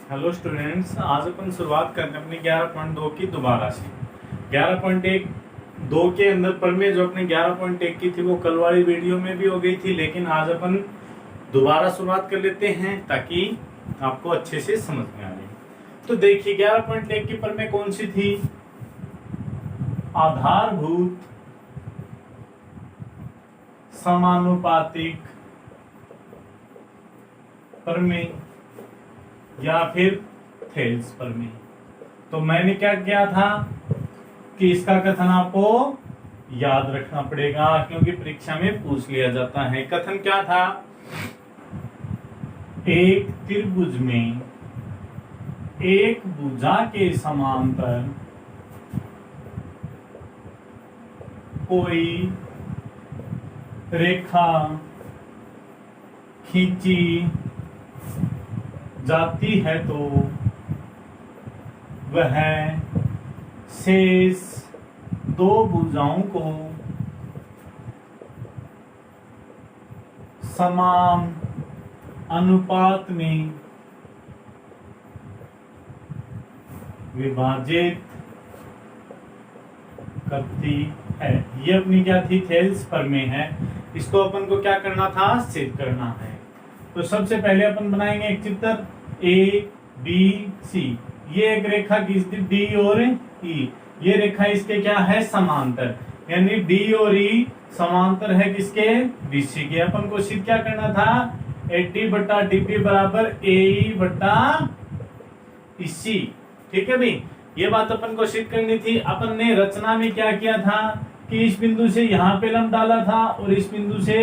Hello students, आज अपन शुरुआत करते हैं अपनी 11.2 की दोबारा से। 11.1 2 के अंदर प्रमेय जो अपने 11.1 की थी वो कल वाली वीडियो में भी हो गई थी, लेकिन आज अपन दोबारा शुरुआत कर लेते हैं ताकि आपको अच्छे से समझ में आ जाए। तो देखिए 11.1 की प्रमेय कौन सी थी? आधारभूत समानुपातिक प्रमेय या फिर थेल्स प्रमेय। तो मैंने क्या किया था कि इसका कथन आपको याद रखना पड़ेगा क्योंकि परीक्षा में पूछ लिया जाता है। कथन क्या था? एक त्रिभुज में एक भुजा के समांतर कोई रेखा खींची जाती है तो वह शेष दो भुजाओं को समान अनुपात में विभाजित करती है। ये अपनी क्या थी? थेल्स प्रमेय है। इसको अपन को क्या करना था? सिद्ध करना है। तो सबसे पहले अपन बनाएंगे एक चित्र ए बी सी। ये एक रेखा खींचती डी और ई। ये रेखा इसके क्या है? समांतर, यानी डी और ई समांतर है किसके? बीसी के। अपन को सिद्ध क्या करना था? एडी बटा डीबी बराबर ए बटा इसी। ठीक है भाई, ये बात अपन को सिद्ध करनी थी। अपन ने रचना में क्या किया था कि इस बिंदु से यहाँ पे लंब डाला था और इस बिंदु से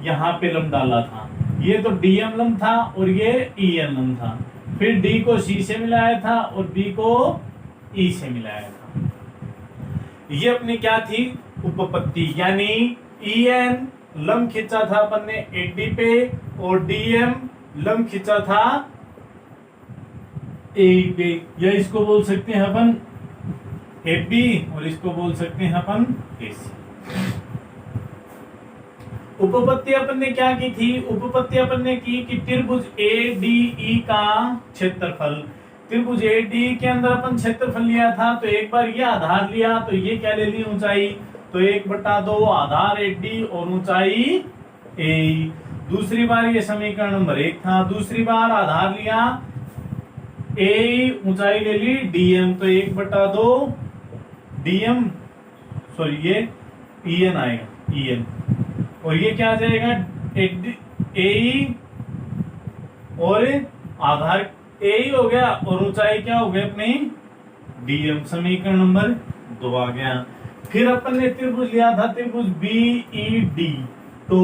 यहाँ पे लंब डाला था। ये तो डीएम लंब था और ये ईएन लंब था। फिर डी को सी से मिलाया था और बी को ई से मिलाया था। ये अपनी क्या थी? उपपत्ति, यानी ईएन लंब खींचा था अपन ने एडी पे और डीएम लंब खींचा था ए पे। या इसको बोल सकते हैं अपन एबी और इसको बोल सकते हैं अपन एसी। उपपत्ति अपन ने क्या की थी? उपपत्ति अपन ने की कि त्रिभुज ए डी ई का क्षेत्रफल। त्रिभुज ए डी के अंदर अपन क्षेत्रफल लिया था, तो एक बार ये आधार लिया तो ये क्या ले ली? ऊंचाई। तो 1/2 आधार ए डी और ऊंचाई ए। दूसरी बार ये समीकरण नंबर 1 था। दूसरी बार आधार लिया ए, ऊंचाई ले ली डीएम, तो 1/2 डीएम, सॉरी ये ईएन आएगा, ईएन। और ये क्या आ जाएगा? ए और आधार ए हो गया और ऊंचाई क्या हो गई अपनी? डीएम। समीकरण नंबर 2 आ गया। फिर अपन ने त्रिभुज लिया था त्रिभुज बी ई डी। तो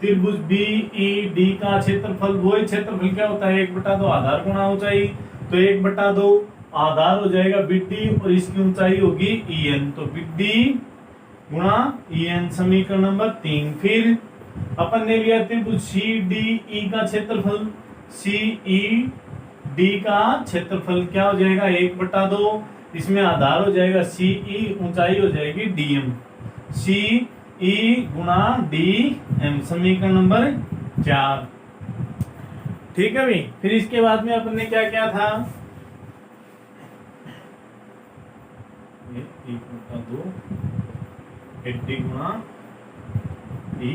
त्रिभुज बी ई डी का क्षेत्रफल, वो क्षेत्रफल क्या होता है? 1/2 आधार गुणा ऊंचाई। तो 1/2 आधार हो जाएगा बिड्डी और इसकी ऊंचाई होगी ईएन। तो बिड्डी गुणा ईएन, समीकरण नंबर 3। फिर अपन ने लिया त्रिभुज सी डी ई का क्षेत्रफल। सी ई डी का क्षेत्रफल क्या हो जाएगा? 1/2। इसमें आधार हो जाएगा सी ई, ऊंचाई हो जाएगी डीएम। सी ई गुणा डी एम, समीकरण नंबर 4। ठीक है भाई। फिर इसके बाद में अपन ने क्या किया था? 1/2 80 गुणा डी।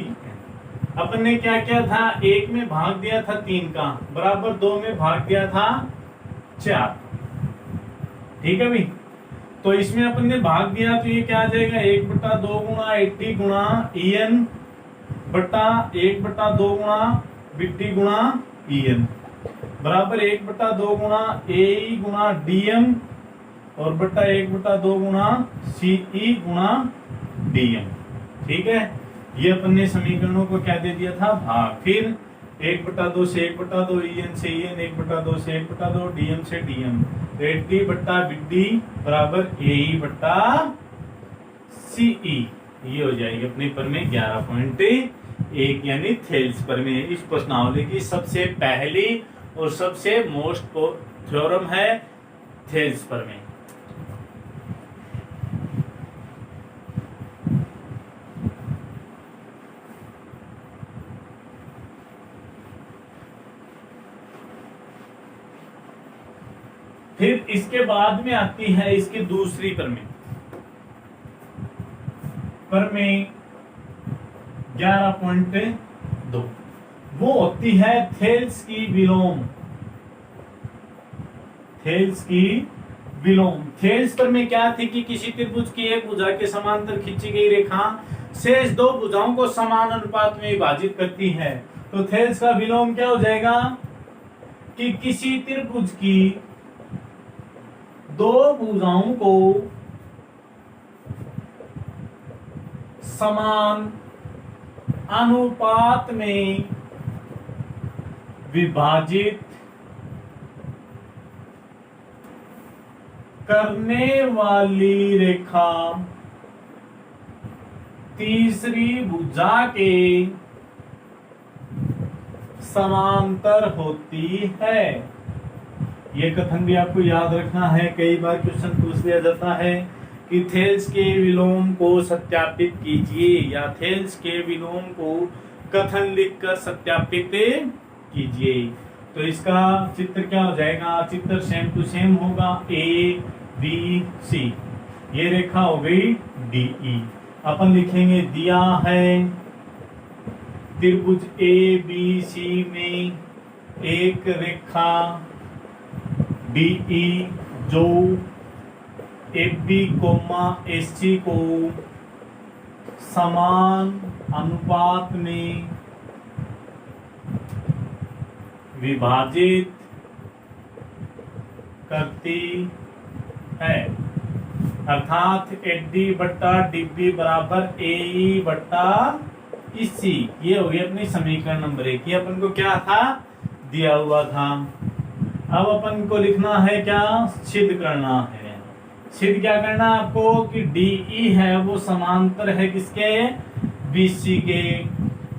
अपन ने क्या किया था? 1 में भाग दिया था 3 का, बराबर 2 में भाग दिया था 4। ठीक है भाई। तो इसमें अपन ने भाग दिया तो ये क्या आ जाएगा? 1/2 गुणा 80 गुणा ईएन बटा 1/2 गुणा बिट्टी गुणा ईएन बराबर 1/2 गुणा ए गुणा डीएम और बटा 1/2 गुणा सीई गुणा डीएम। ठीक है, ये अपन ने समीकरणों को क्या दे दिया था? भाग। फिर 1/2 से 1/2 ईएन से ईएन, 1/2 से 1/2 डीएम से डीएम। एडी बट्टा बिड्डी बराबर ए बट्टा सीई। ये हो जाएगी अपनी प्रमेय 11.1 यानी थेल्स प्रमेय। इस प्रश्नावली की सबसे पहली और सबसे मोस्ट थ्योरम है थेल्स प्रमेय। फिर इसके बाद में आती है इसकी दूसरी प्रमेय, प्रमेय 11.2, वो होती है थेल्स की विलोम। थेल्स की विलोम। थेल्स प्रमेय क्या थी कि किसी त्रिभुज की एक भुजा के समांतर खींची गई रेखा शेष दो भुजाओं को समान अनुपात में विभाजित करती है। तो थेल्स का विलोम क्या हो जाएगा कि किसी त्रिभुज की दो भुजाओं को समान अनुपात में विभाजित करने वाली रेखा तीसरी भुजा के समांतर होती है। यह कथन भी आपको याद रखना है, कई बार क्वेश्चन पूछ लिया जाता है कि थेल्स के विलोम को सत्यापित कीजिए, या थेल्स के विलोम को कथन लिखकर सत्यापित कीजिए। तो इसका चित्र क्या हो जाएगा, चित्र सेम टू सेम होगा, ए बी सी, ये रेखा हो गई डी ई। अपन लिखेंगे दिया है त्रिभुज ए बी सी में एक रेखा डी ई जो F B comma S C को समान अनुपात में विभाजित करती है, अर्थात एच डी बट्टा डीबी बराबर ए बट्टा इसी। ये हो गई अपनी समीकरण नंबर 1। ये अपन को क्या था, दिया हुआ था। अब अपन को लिखना है क्या, सिद्ध करना है। सिद्ध क्या करना है आपको कि डीई है वो समांतर है किसके, बीसी के।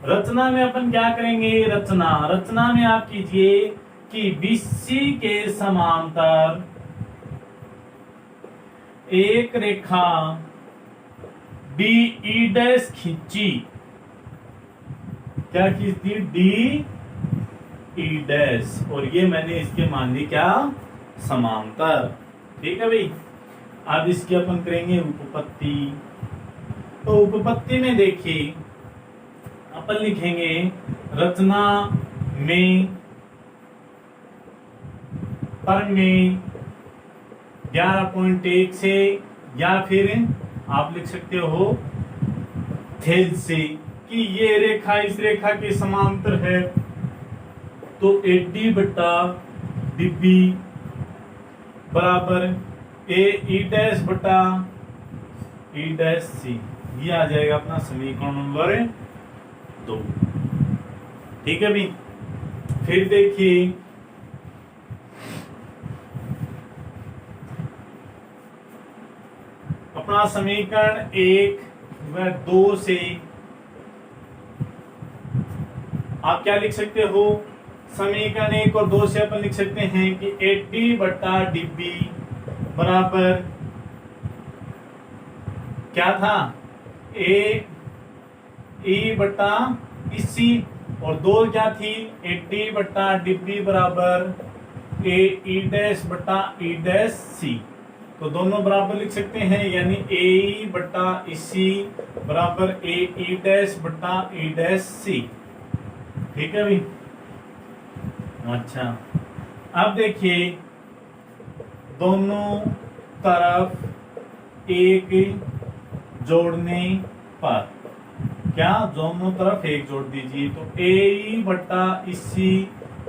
रचना में अपन क्या करेंगे, रचना में आप कीजिए कि बीसी के समांतर एक रेखा डीई डैश खींची। क्या खींचती, डी ई डैश, और ये मैंने इसके मान ली क्या, समांतर। ठीक है भाई। अब इसकी अपन करेंगे उपपत्ति। तो उपपत्ति में देखिए अपन लिखेंगे रचना में प्रमेय 11.1 से, या फिर आप लिख सकते हो थेल्स से, कि ये रेखा इस रेखा के समांतर है। तो एच डी बट्टा डीबी बराबर ए ई डैश बटा ई डैश सी, ये आ जाएगा अपना समीकरण नंबर 2। ठीक है भी। फिर देखिए अपना समीकरण 1 व 2 से आप क्या लिख सकते हो, समीकरण 1 और 2 से अपन लिख सकते हैं कि एच डी बट्टा डीबी बराबर क्या था, ए ई बट्टा इसी, और 2 क्या थी, एच डी बट्टा डीबी बराबर ए ई डैश बट्टा ई डैश सी। तो दोनों बराबर लिख सकते हैं, यानी ए ई बट्टा इसी बराबर ए ई डैश बट्टा ई डैश सी। ठीक है भाई। अच्छा, अब देखिए दोनों तरफ एक जोड़ने पर, क्या, दोनों तरफ एक जोड़ दीजिए। तो ए बट्टा इसी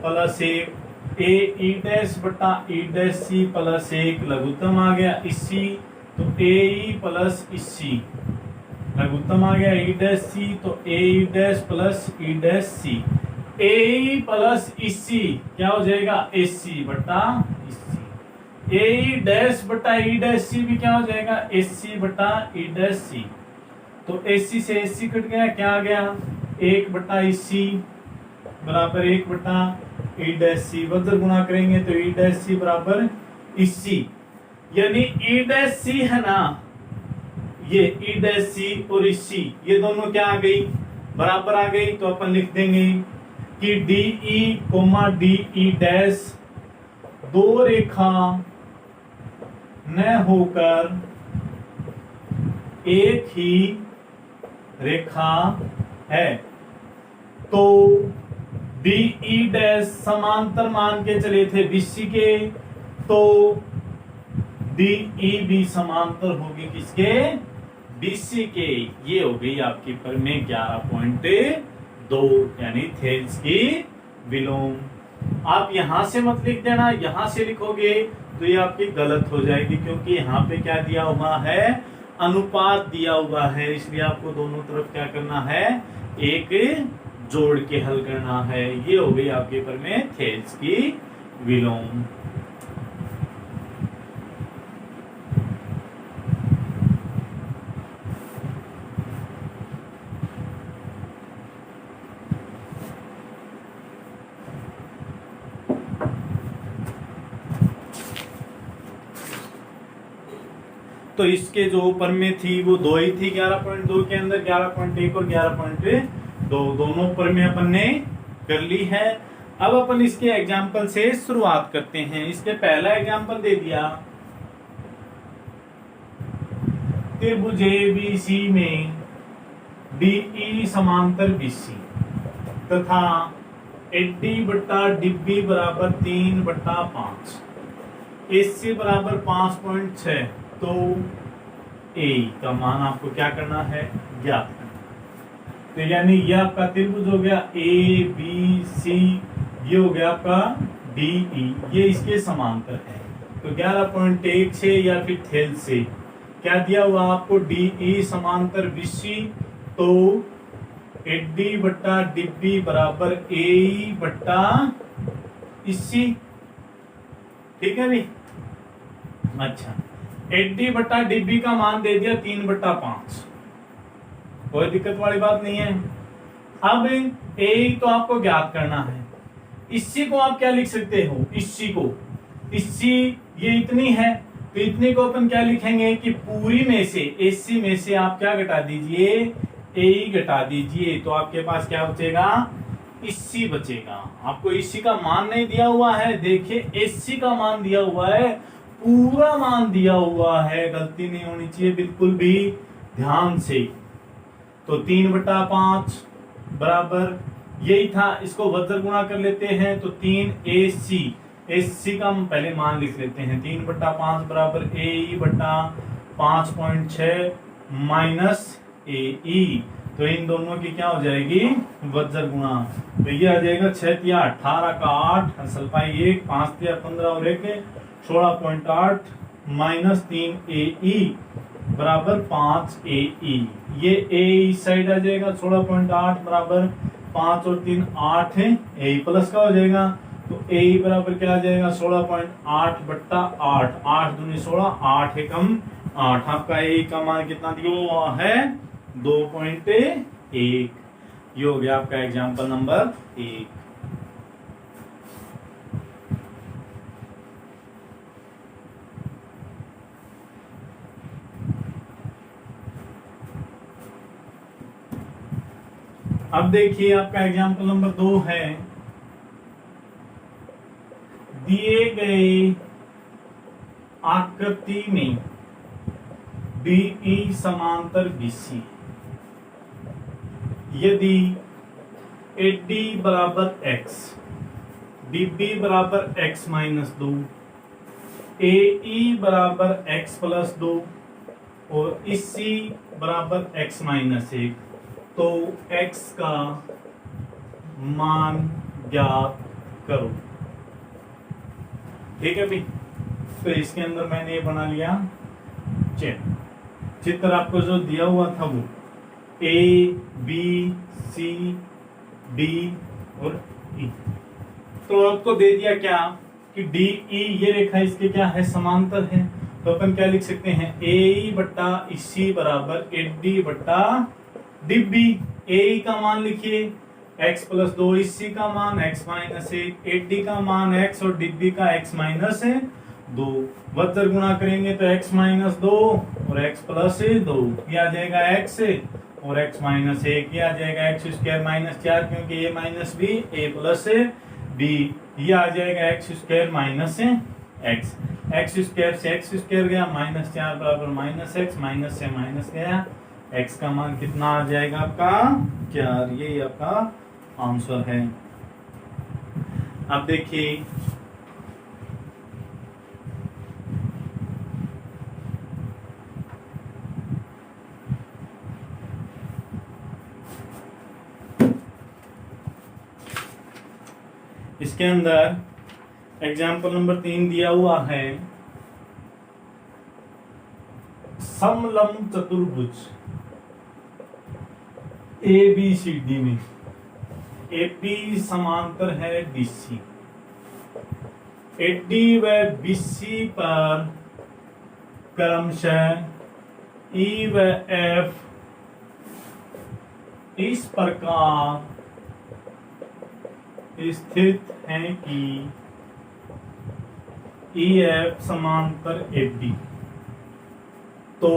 प्लस एक ए ई डैश बट्टा ई डैश सी प्लस एक लघुत्तम आ गया इसी, तो ए प्लस इसी लघुत्तम आ गया ई डैश सी, तो ए डैश प्लस ई डैश सी। ए प्लस इसी क्या हो जाएगा, एसी बट्टा इसी। ए डैश बट्टा ई डैश सी भी क्या हो जाएगा, एसी बट्टा ई डैश सी। तो एसी से एसी कट गया, क्या आ गया, 1 बट्टा इसी बराबर 1 बट्टा ई डैश सी। वज्र गुणा करेंगे तो ई डैश सी बराबर इसी, यानी ई डैश सी है ना, ये ई डैश सी और इसी ये दोनों क्या आ गई, बराबर आ गई। तो अपन लिख देंगे कि D E comma D E dash दो रेखा न होकर एक ही रेखा है तो बीई डैश समांतर मान के चले थे बीसी के, तो डीई भी समांतर होगी किसके, बीसी के। ये हो गई आपकी प्रमेय 11.2 यानी थेल्स की विलोम। आप यहां से मत लिख देना, यहां से लिखोगे तो ये आपकी गलत हो जाएगी, क्योंकि यहाँ पे क्या दिया हुआ है, अनुपात दिया हुआ है, इसलिए आपको दोनों तरफ क्या करना है, एक जोड़ के हल करना है। ये हो गई आपके प्रमेय थेल्स की विलोम। तो इसके जो प्रमेय थी वो दो ही थी 11.2 के अंदर, 11.1 और 11.2 दोनों प्रमेय अपन ने कर ली है। अब अपन इसके एग्जाम्पल से शुरुआत करते हैं। इसके पहला एग्जाम्पल दे दिया, त्रिभुज ABC में DE समांतर BC तथा AD बट्टा DB बराबर 3/5, AC बराबर 5.6, तो ए का मान आपको क्या करना है, ज्ञात करना। तो यानी ये आपका त्रिभुज हो गया ABC, ये हो गया आपका DE, ये इसके समांतर है। तो 11.1 से या फिर थेल्स से क्या दिया हुआ आपको, DE समांतर BC, तो AD बट्टा DB बराबर AE बट्टा AC। ठीक है भाई, अच्छा AD बट्टा DB का मान दे दिया 3/5, कोई दिक्कत वाली बात नहीं है। अब ए तो आपको ज्ञात करना है, इसी को आप क्या लिख सकते हो, इसी ये इतनी है, तो इतने को अपन क्या लिखेंगे कि पूरी में से AC में से आप क्या घटा दीजिए, ए घटा दीजिए, तो आपके पास क्या बचेगा, इसी बचेगा। आपको इसी का मान नहीं दिया हुआ है, देखिए AC का मान दिया हुआ है, पूरा मान दिया हुआ है, गलती नहीं होनी चाहिए बिल्कुल भी, ध्यान से। तो 3/5 बराबर यही था, इसको वज्र गुणा कर लेते हैं, तो 3AC का हम पहले मान लिख लेते हैं, 3/5 बराबर AE बट्टा 5.6 माइनस AE, तो इन दोनों की क्या हो जाएगी, वज्र गुणा, तो ये आ जाएगा 6 या 18 का 8, सल्फाई 1, 5 या 15 और 1 16.8 माइनस 3AE बराबर 5AE, ये A इस साइड आ जाएगा, 16.8 बराबर 5 और 3 8 है, AE प्लस का हो जाएगा, तो AE बराबर क्या आ जाएगा, 16.8 बट्टा 8, 8 दूनी 16, 8 एकम 8, आपका AE का मान कितना दिया हुआ है, 2.1। ये हो गया आपका एग्जाम्पल नंबर 1। अब देखिए आपका एग्जाम्पल नंबर 2 है, दिए गए आकृति में DE समांतर BC, यदि AD बराबर x, DB बराबर x माइनस 2, AE बराबर x प्लस 2 और EC बराबर x माइनस 1, तो x का मान ज्ञात करो। ठीक है भाई, तो इसके अंदर मैंने ये बना लिया चित्र, आपको जो दिया हुआ था वो A B C D और E, तो आपको दे दिया क्या कि DE ये रेखा इसके क्या है, समांतर है, तो अपन क्या लिख सकते हैं, AE बट्टा EC बराबर AD बट्टा DB। AE का मान लिखिए x प्लस 2, EC का मान x माइनस 1, AD का मान x और DB का x माइनस 2, वज्र गुणा करेंगे तो x माइनस 2 और x प्लस 2, ये आ जाएगा x और x माइनस 1, ये आ जाएगा x स्क्वायर माइनस 4, क्योंकि a minus b a plus b, ये आ जाएगा x square minus x। X square से एक्स स्क्वायर गया, -4 बराबर -x, माइनस से माइनस गया, x का मान कितना आ जाएगा आपका 4। ये आपका आंसर है। अब देखिए इसके अंदर एग्जाम्पल नंबर 3 दिया हुआ है, समलंब चतुर्भुज ABCD में AB समांतर है BC, AD व BC पर क्रमशः E व F इस प्रकार स्थित है कि EF समांतर AB, तो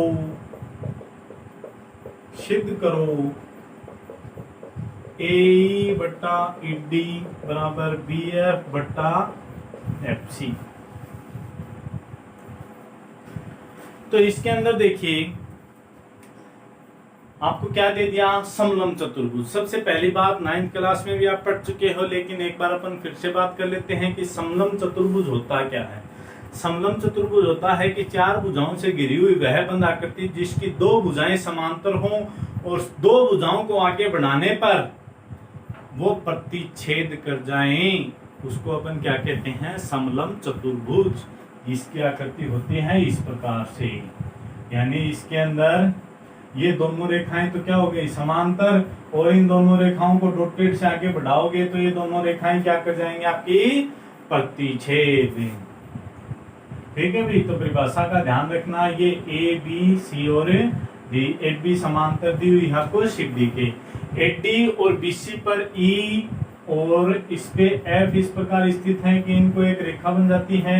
सिद्ध करो AE बटा ED बराबर BF बटा FC। तो इसके अंदर देखिए आपको क्या दे दिया, समलंब चतुर्भुज। सबसे पहली बात 9th क्लास में भी आप पढ़ चुके हो, लेकिन एक बार अपन फिर से बात कर लेते हैं कि समलंब चतुर्भुज होता क्या है। समलंब चतुर्भुज होता है कि 4 भुजाओं से घिरी हुई वह बंद आकृति जिसकी 2 भुजाएं समांतर हों और 2 भुजाओं को आगे बढ़ाने पर वो प्रतिच्छेद कर जाएं, उसको अपन क्या कहते हैं, समलंब चतुर्भुज। इसकी आकृति होती है इस प्रकार से, यानी इसके अंदर ये दोनों रेखाएं तो क्या हो गई, समांतर, और इन दोनों रेखाओं को डॉटेड से आगे बढ़ाओगे तो ये दोनों रेखाएं क्या कर जाएंगे, आपकी प्रतिच्छेद। ठीक है भाई, तो परिभाषा का ध्यान रखना, ये A B C और D, AB समांतर दी हुई है आपको CD के, AD और BC पर E और इस पे F इस प्रकार स्थित है कि इनको एक रेखा बन जाती है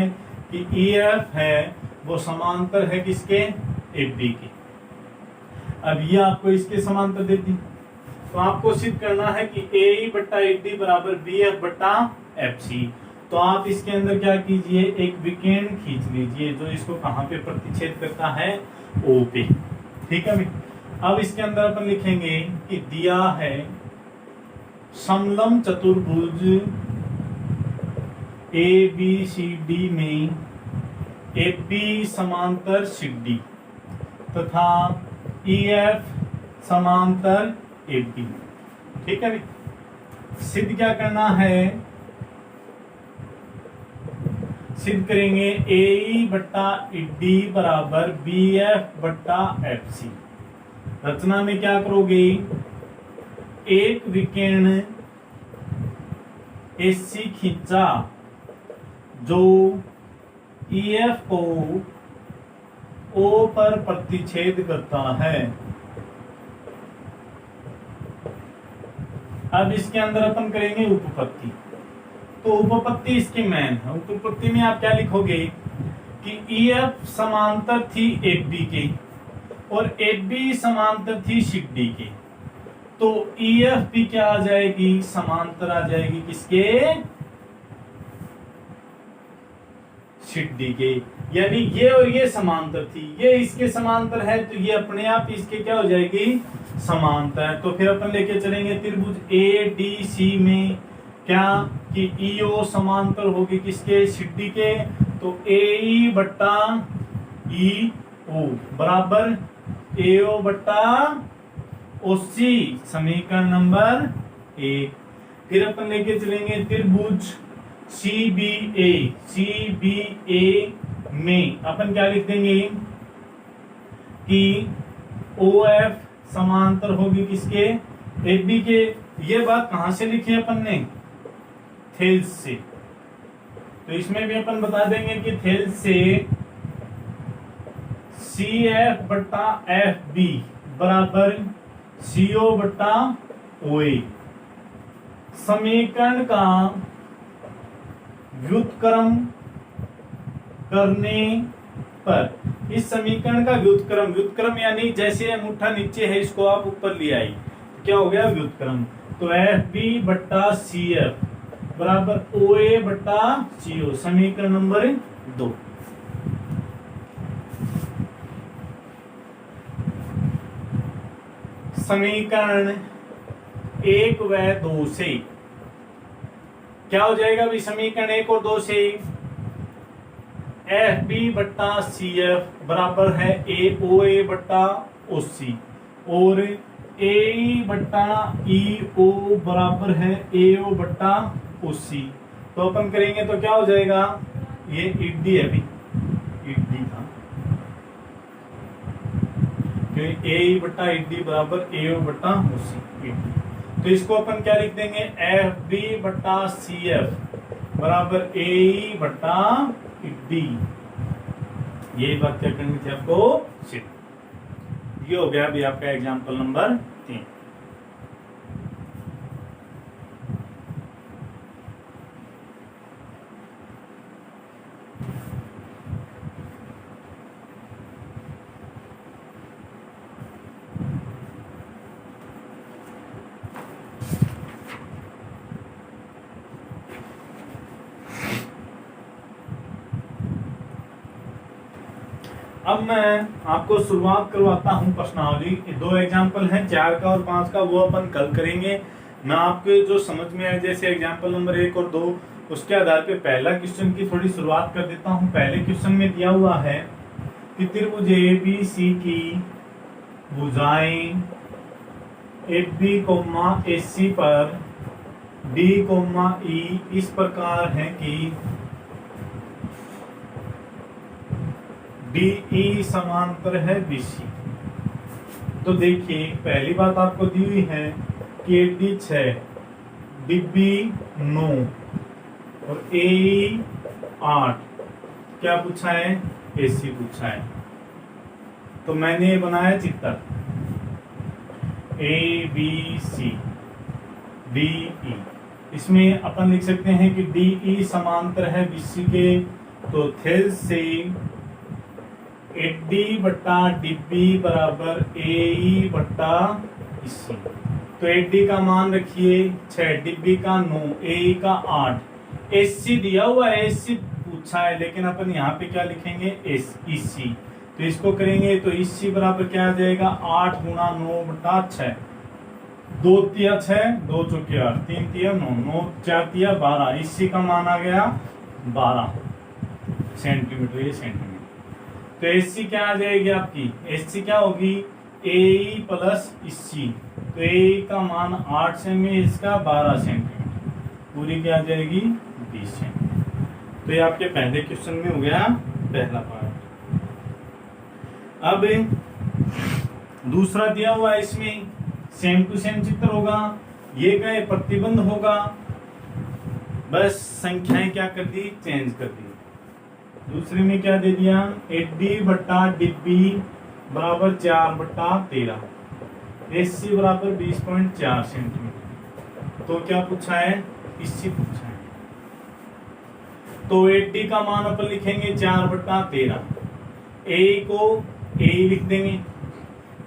कि EF है वो समांतर है किसके, AB के। अब ये आपको इसके समांतर देती, तो आपको सिद्ध करना है कि AE बट्टा AD बराबर BF बट्टा FC। तो आप इसके अंदर क्या कीजिए, एक विकेंड खींच लीजिए जो इसको कहां पे प्रतिच्छेद करता है, O पे। ठीक है भाई, अब इसके अंदर अपन लिखेंगे कि दिया है समलंब चतुर्भुज ABCD में AB समांतर CD तथा EF समांतर AB। ठीक है भाई, सिद्ध क्या करना है, सिद्ध करेंगे AE बट्टा ED बराबर BF बट्टा FC। रचना में क्या करोगे, एक विकर्ण AC खींचा जो EF को O पर प्रतिच्छेद करता है। अब इसके अंदर अपन करेंगे उपपत्ति, तो उपपत्ति इसकी मैन है। उपपत्ति में आप क्या लिखोगे कि EF समांतर थी AB के और AB समांतर थी CD के, तो EF भी क्या आ जाएगी, समांतर आ जाएगी किसके, CD के। यानी ये और ये समांतर थी, ये इसके समांतर है तो ये अपने आप इसके क्या हो जाएगी, समांतर। तो फिर अपन लेके चलेंगे त्रिभुज ADC में क्या कि EO समांतर होगी किसके, CD के, तो AE बट्टा EO बराबर AO बट्टा OC, समीकरण नंबर 1। फिर अपन लेके चलेंगे त्रिभुज CBA में अपन क्या लिख देंगे कि OF समांतर होगी किसके, AB के। ये बात कहां से लिखी है अपन ने, थेल्स से, तो इसमें भी अपन बता देंगे कि थेल्स से CF बट्टा FB बराबर CO बट्टा OA। समीकरण का व्युत्क्रम करने पर, इस समीकरण का व्युत्क्रम, व्युत्क्रम यानी जैसे अंगूठा नीचे है इसको आप ऊपर ले आई, क्या हो गया व्युत्क्रम, तो FB बट्टा CF बराबर OA बट्टा CO, समीकरण नंबर 2। समीकरण 1 व 2 से क्या हो जाएगा भी समीकरण 1 और 2 से एफ बी बट्टा सी एफ बराबर है ए ओ ए बट्टा ओ सी और ए बट्टा ई ओ बराबर है ए ओ बट्टा ओ सी। तो अपन करेंगे तो क्या हो जाएगा, ये ईडी है अभी, ईडी था ए बट्टा ईडी बराबर ए ओ बट्टा ओ सी। तो इसको अपन क्या लिख देंगे, एफ बी बट्टा सी एफ बराबर ए बट्टा डी। ये बात क्या करनी थी आपको, ये हो गया अभी आपका एग्जाम्पल नंबर 3। अब मैं आपको शुरुआत करवाता हूं प्रश्नावली। 2 एग्जाम्पल हैं, 4 का और 5 का, वो अपन कल करेंगे। मैं आपके जो समझ में आए जैसे एग्जाम्पल नंबर 1 और 2 उसके आधार पे पहला क्वेश्चन की थोड़ी शुरुआत कर देता हूं। पहले क्वेश्चन में दिया हुआ है कि त्रिभुज ए बी सी की भुजाएं एफ बी ए सी पर डी ई इस प्रकार है कि DE समांतर है BC। तो देखिए पहली बात आपको दी हुई है कि AD 6, DB 9 और AE 8। क्या पूछा है, AC पूछा है। तो मैंने बनाया चित्र ABC DE। इसमें अपन लिख सकते हैं कि DE समांतर है BC के, तो थेल से AD बट्टा DB बराबर AE बट्टा इसी। तो AD का मान रखिए 6, DB का 9, AE का 8, SC दिया हुआ है, SC पूछा है लेकिन अपन यहाँ पे क्या लिखेंगे EC। तो इसको करेंगे तो EC बराबर क्या आ जाएगा 8 गुणा 9 बट्टा 6, 2 तिया 6, 2 चौके 8, 3 तिया 9, 9 4 तिया 12। EC का मान आ गया 12 सेंटीमीटर, ये सेंटीमीटर। तो एससी क्या आ जाएगी आपकी, एससी क्या होगी AE प्लस EC। तो AE का मान 8 सेमी, इसका 12 सेंटीमीटर, पूरी क्या आ जाएगी 20 सेंटीमीटर। तो ये आपके पहले क्वेश्चन में हो गया पहला पार्ट। अब दूसरा दिया हुआ है, इसमें सेम टू सेम चित्र होगा। ये क्या प्रतिबंध होगा, बस संख्याएं क्या कर दी, चेंज कर दी। दूसरे में क्या दे दिया, AD बट्टा DB बराबर 4 बट्टा 13, SC बराबर 20.4 सेंटीमीटर। तो क्या पूछा है, इससे पूछा है। तो AD का मान अपन लिखेंगे 4 बट्टा 13, AE को AE लिख देंगे।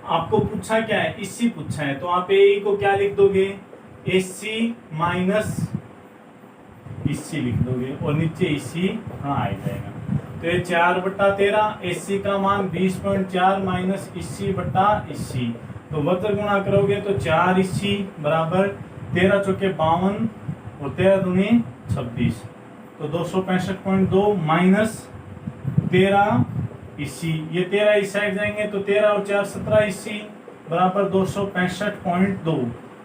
आपको पूछा क्या है, इससे पूछा है, तो आप AE को क्या लिख दोगे, SC माइनस इससी लिख दोगे और नीचे इसी हाँ आ जाएगा। तो ये 4 बट्टा 13, एससी का मान 20.4 माइनस इसी बट्टा इसी, तो वक्र गुणा करोगे तो 4 इसी बराबर 13 चौके 52 और 13 दूनी 26, तो 265.2 माइनस 13 इसी। ये 13 इस साइड जाएंगे तो 13 और 4 17 इसी बराबर 265.2।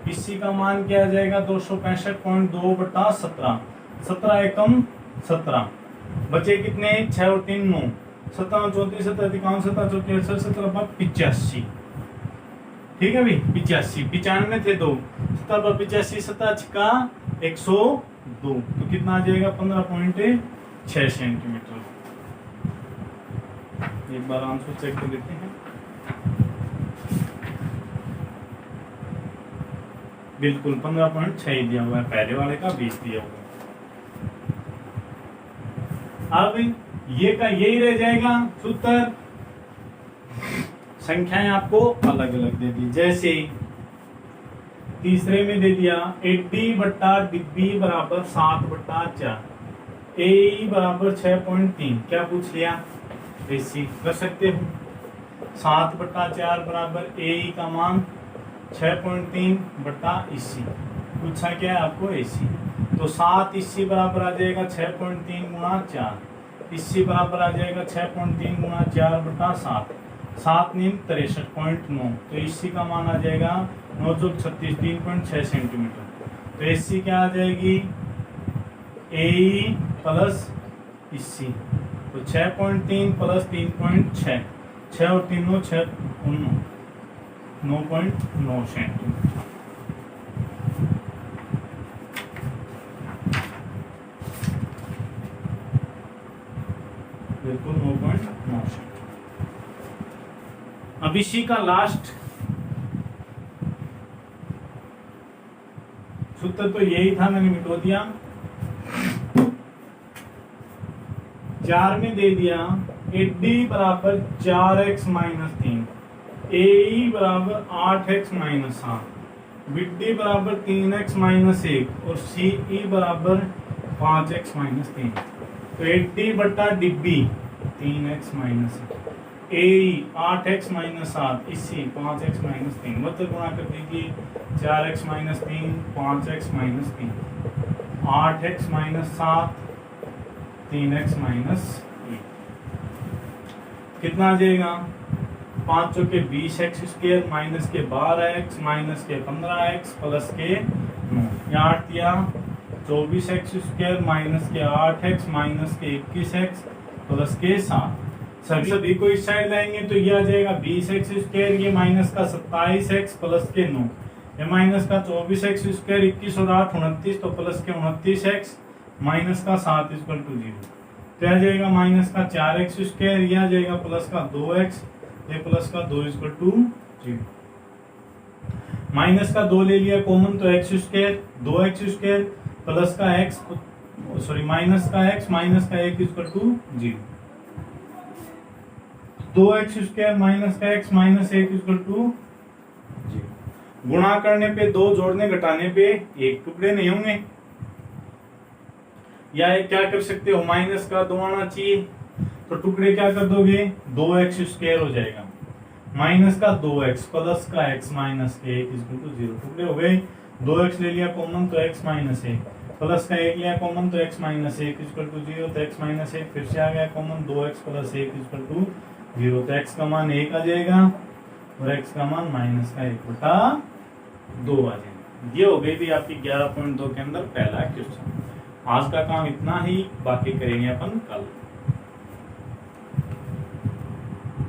इसी का मान क्या आ जाएगा 265.2 बट्टा 17, 17 एकम 17, बचे कितने 6 और 3 9, 17 34 17 51 17 चौके 17 85। ठीक है भाई 85, 95 थे 2, 17 85 17 का 102, तो कितना आ जाएगा 15.6 सेंटीमीटर। एक बार आंसर चेक कर लेते हैं। बिल्कुल 15.6 दिया हुआ है, पहले वाले का 20 दिया हुआ है। अब ये का यही रह जाएगा सूत्र, संख्याएं आपको अलग अलग दे दी। जैसे तीसरे में दे दिया 80 बट्टा DB बराबर 7 बट्टा 4, AE बराबर 6.3। क्या पूछ लिया, ऐसी कर सकते हो 7 बट्टा 4 बराबर AE का मान 6.3 बटा इसी, पूछा क्या है आपको AC। तो 7 इसी बराबर आ जाएगा 6.3 गुणा 4, इसी बराबर आ जाएगा 6.3 गुणा 4 बटा 7, 7 9 63.9। तो इसी का मान आ जाएगा 9 चौक 36, 3.6 सेंटीमीटर। तो AC क्या आ जाएगी AE प्लस इसी, तो 6.3 प्लस 3.6, 6 और 3 9 6 9.9 सेंटीमीटर। बिल्कुल 9.9 सेंटीमीटर। अब इसी का लास्ट सूत्र तो यही था, मैंने मिटो दिया। 4 में दे दिया AD बराबर 4x माइनस 3, AE बराबर 8x माइनस 7, BD बराबर 3x माइनस 1 और CE बराबर 5x माइनस 3। तो AD बटा DB 3x minus 1, AE 8x minus 7, इसी 5x माइनस 3, मतलब गुणा कर दीजिए 4x minus 3, 5x minus 3, 8x minus 7, 3x minus 1, कितना आ जाएगा 5 चौके 20x स्क्वायर माइनस के 12x माइनस के 15x प्लस के 9, यहाँ 8 दिया 24x स्क्वायर माइनस के 8x माइनस के 21x प्लस के 7। सभी को इस साइड लाएंगे तो ये आ जाएगा 20x स्क्वायर, ये माइनस का 27x प्लस के 9, ये माइनस का 24x स्क्वायर 21 और 8 29, तो प्लस के 29x माइनस का 7 इक्वल टू 0। तो आ जाएगा माइनस का 4x स्क्वायर, ये आ जाएगा प्लस का 2x, ये प्लस का 2 इक्वल टू 0। माइनस का 2 ले लिया कॉमन तो x square, 2x square plus का x, सॉरी माइनस का x माइनस का 1 equal to 0। 2x square minus का x माइनस 1 इक्वल टू 0। गुणा करने पे 2, जोड़ने घटाने पे 1 टुकड़े नहीं होंगे, या एक क्या कर सकते हो माइनस का 2 आना चाहिए, तो टुकड़े क्या कर दोगे 2x स्क्वायर हो जाएगा, माइनस का 2x प्लस का x माइनस के 1 इक्वल टू 0, टुकड़े हो गए। 2x ले लिया कॉमन तो x माइनस 1, प्लस का 1 लिया कॉमन तो x माइनस 1 इक्वल टू 0, तो x माइनस 1 फिर से आ गया common, 2x plus 1 equal to 0, तो x का मान 1 आ जाएगा और x का मान माइनस का 1 बटा 2 आ जाएगा। ये हो गई भी आपकी 11.2 के अंदर पहला क्वेश्चन। आज का काम इतना ही, बाकी करेंगे अपन कल।